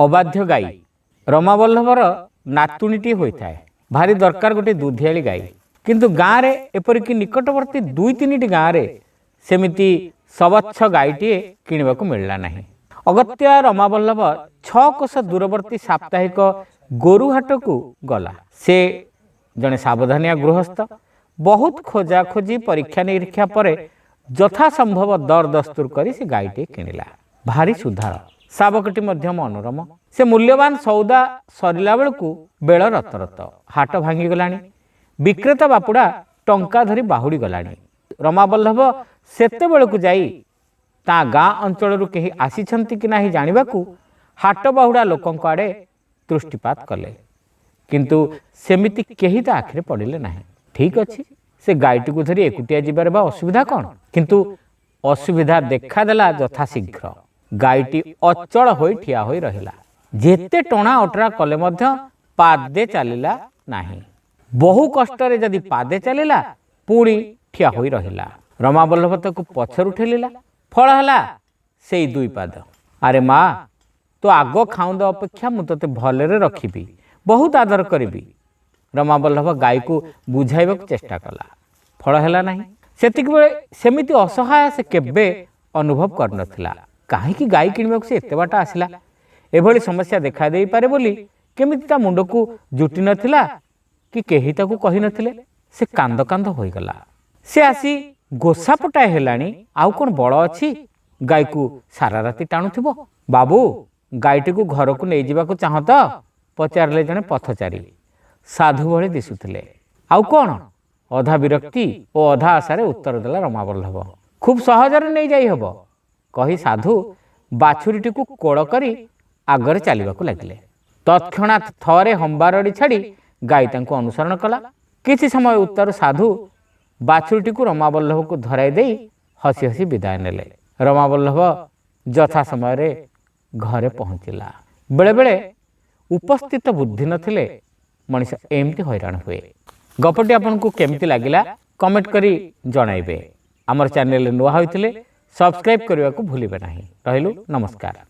अबाध्य गाई रमावल्लभर नातुणीटी होता है भारी दरकार गोटे दुधियाली गाई किंतु गाँव में एपरिक निकटवर्ती 2-3 गाँव में सेमिति सबच्छ गाईटीए किणवाक मिलला नहीं। अगत्या रमावल्लभ 6 कोश दूरवर्ती साप्ताहिक गोरुहाट को गला। से जड़े सावधानिया गृहस्थ बहुत खोजा खोजी परीक्षा निरीक्षा पर यथा संभव दर दस्तूर कर से गाईटे किणिला। भारी सुधार शावकटी मनोरम। से मूल्यवान सौदा सरला बेलू बेल रतरत हाट भांगी गलानी। विक्रेता बापुड़ा टंका धरी बाहुड़ी गलानी। रमावल्लभ सेते बेलू जाई ता गाँ अंचल कहीं आसीछंती कि नाही जानिबाकू हाट बाहुड़ा लोकंक आड़े दृष्टिपात कले किंतु सेमिति केही ता आखिरे पड़िले नाही। ठीक अछि से गाईटी को धरी एकुटिया जिबार बा असुविधा कौन किंतु असुविधा देखादेला यथाशीघ्र। गाईटी अचल होई ठिया होई रहिला। जेते टणा अटरा कले मध्य पादे चलिला नाही। बहु कष्टरे जदि पादे चलिला पुणी ठिया होई रहिला। रमावल्लभ ताकू पछरु ठेलिला। फल हला सेई 2 पाद। अरे माँ तो आग खाउंद अपेक्षा मु तते भलरे रखिबी बहुत आदर करिबी। रमावल्लभ गाई को बुझाइबाक चेष्टा कला। फल हला नाही। सेतिक बेले सेमिति असहाय से केबे अनुभव कर नथिला। काहे कि गाई किणबाक से एते बाटा आसिला एभली समस्या देखा देई पारे बोली केमिति ता मुंड को जुटी नथिला कि केही ताकू कहि नथिले। से कांद कांद होई गला। से आसी गोसा पटाए हेलानी आउ कोन बड़ अछि गाई को सारा राति टाणुथिबो। बाबू गाईटी को घर को नहीं जावाक चाह तो पचारे जड़े पथचारी साधु भली दिशुथिले। आउ कौन अधा विरक्ति और अधा आशारे उत्तर देला रमावल्लभ। खूब सहजरे नहीं जाई हबो कही साधु बाछुरीटी को कोड़ करी आगरे चलवाक लगिले। तत्क्षणात थरे हंबारड़ी छाड़ी गाई तांको अनुसरण कला। किछि समय उत्तर साधु बाछुरीटी को रमावल्लभ को धराई दे हसी हसी विदाय नेले। रमावल्लभ यथा समय घरे पहुँचला। बेले बेले उपस्थित बुद्धि नथिले मनीष एमती हैरान हुए। गपटी आपन को केमती लागिला कमेंट करी जणाइबे। हमर चैनल नुआ होइतिले सब्सक्राइब करने को भूलिबे नहीं। रहिलु नमस्कार।